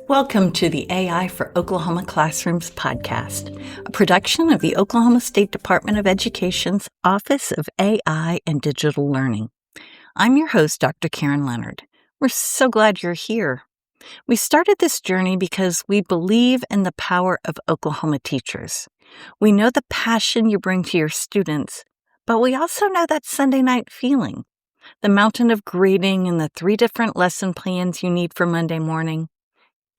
Welcome to the AI for Oklahoma Classrooms podcast, a production of the Oklahoma State Department of Education's Office of AI and Digital Learning. I'm your host, Dr. Karen Leonard. We're so glad you're here. We started this journey because we believe in the power of Oklahoma teachers. We know the passion you bring to your students, but we also know that Sunday night feeling, the mountain of grading and the 3 different lesson plans you need for Monday morning.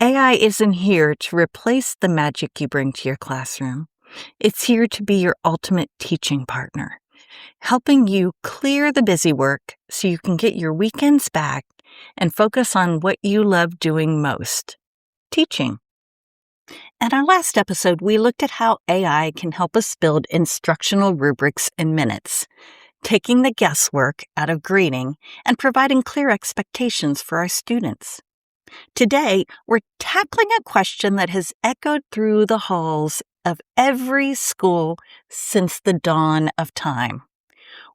AI isn't here to replace the magic you bring to your classroom. It's here to be your ultimate teaching partner, helping you clear the busy work so you can get your weekends back and focus on what you love doing most, teaching. In our last episode, we looked at how AI can help us build instructional rubrics in minutes, taking the guesswork out of grading and providing clear expectations for our students. Today, we're tackling a question that has echoed through the halls of every school since the dawn of time.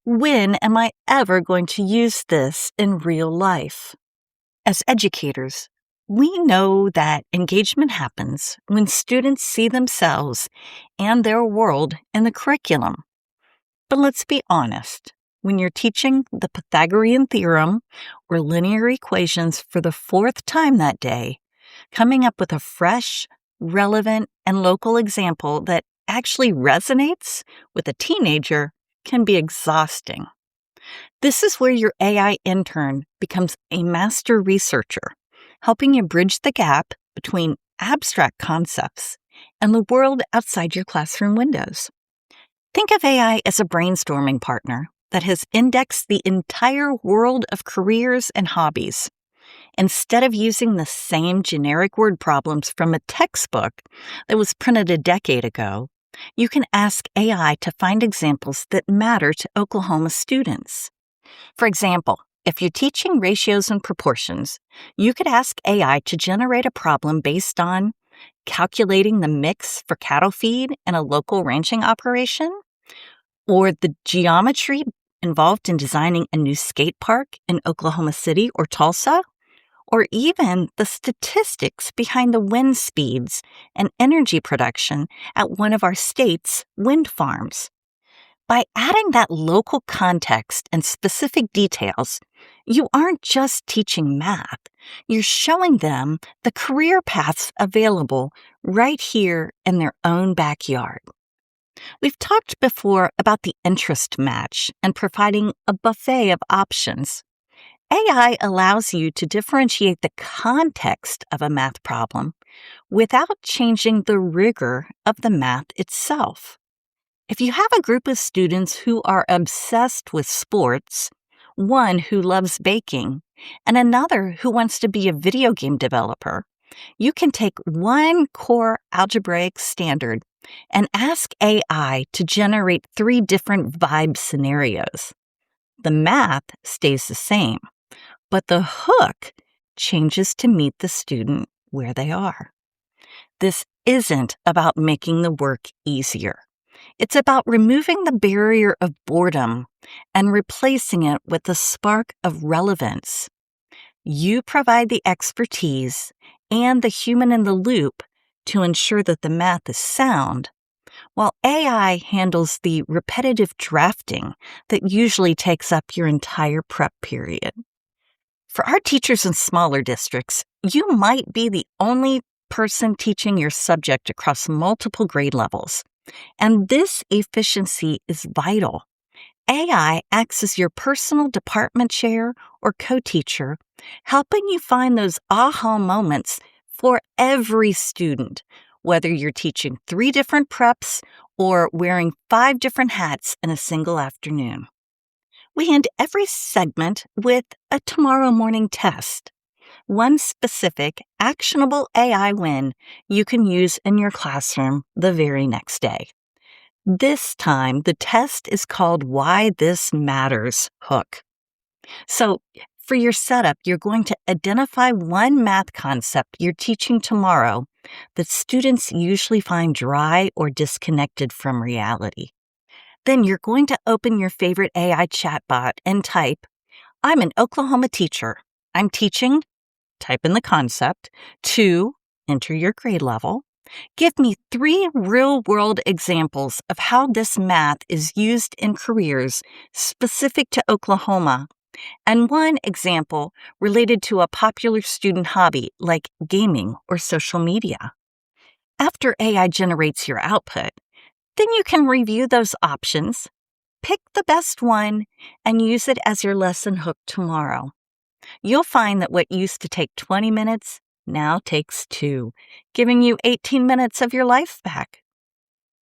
When am I ever going to use this in real life? As educators, we know that engagement happens when students see themselves and their world in the curriculum. But let's be honest. When you're teaching the Pythagorean theorem or linear equations for the 4th time that day, coming up with a fresh, relevant, and local example that actually resonates with a teenager can be exhausting. This is where your AI intern becomes a master researcher, helping you bridge the gap between abstract concepts and the world outside your classroom windows. Think of AI as a brainstorming partner that has indexed the entire world of careers and hobbies. Instead of using the same generic word problems from a textbook that was printed a decade ago, you can ask AI to find examples that matter to Oklahoma students. For example, if you're teaching ratios and proportions, you could ask AI to generate a problem based on calculating the mix for cattle feed in a local ranching operation, or the geometry involved in designing a new skate park in Oklahoma City or Tulsa, or even the statistics behind the wind speeds and energy production at one of our state's wind farms. By adding that local context and specific details, you aren't just teaching math, you're showing them the career paths available right here in their own backyard. We've talked before about the interest match and providing a buffet of options. AI allows you to differentiate the context of a math problem without changing the rigor of the math itself. If you have a group of students who are obsessed with sports, one who loves baking, and another who wants to be a video game developer, you can take one core algebraic standard and ask AI to generate 3 different vibe scenarios. The math stays the same, but the hook changes to meet the student where they are. This isn't about making the work easier. It's about removing the barrier of boredom and replacing it with a spark of relevance. You provide the expertise and the human in the loop to ensure that the math is sound, while AI handles the repetitive drafting that usually takes up your entire prep period. For our teachers in smaller districts, you might be the only person teaching your subject across multiple grade levels, and this efficiency is vital. AI acts as your personal department chair or co-teacher, helping you find those aha moments for every student, whether you're teaching 3 different preps or wearing 5 different hats in a single afternoon. We end every segment with a tomorrow morning test, one specific, actionable AI win you can use in your classroom the very next day. This time, the test is called Why This Matters Hook. So, for your setup, you're going to identify one math concept you're teaching tomorrow that students usually find dry or disconnected from reality. Then you're going to open your favorite AI chatbot and type, "I'm an Oklahoma teacher. I'm teaching," type in the concept, "to enter your grade level, give me 3 real-world examples of how this math is used in careers specific to Oklahoma, and 1 example related to a popular student hobby like gaming or social media. After AI generates your output, then you can review those options, pick the best one, and use it as your lesson hook tomorrow. You'll find that what used to take 20 minutes now takes 2, giving you 18 minutes of your life back.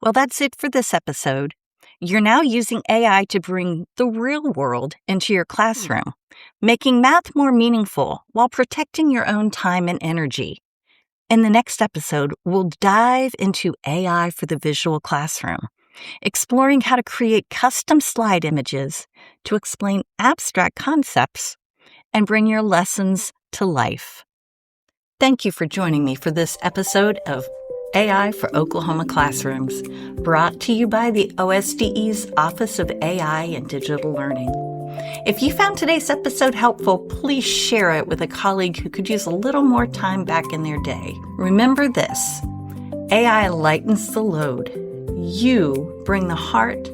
Well, that's it for this episode. You're now using AI to bring the real world into your classroom, making math more meaningful while protecting your own time and energy. In the next episode, we'll dive into AI for the visual classroom, exploring how to create custom slide images to explain abstract concepts and bring your lessons to life. Thank you for joining me for this episode of AI for Oklahoma Classrooms, brought to you by the OSDE's Office of AI and Digital Learning. If you found today's episode helpful, please share it with a colleague who could use a little more time back in their day. Remember this: AI lightens the load. You bring the heart,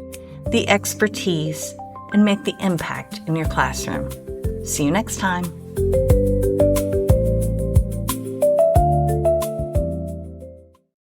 the expertise, and make the impact in your classroom. See you next time.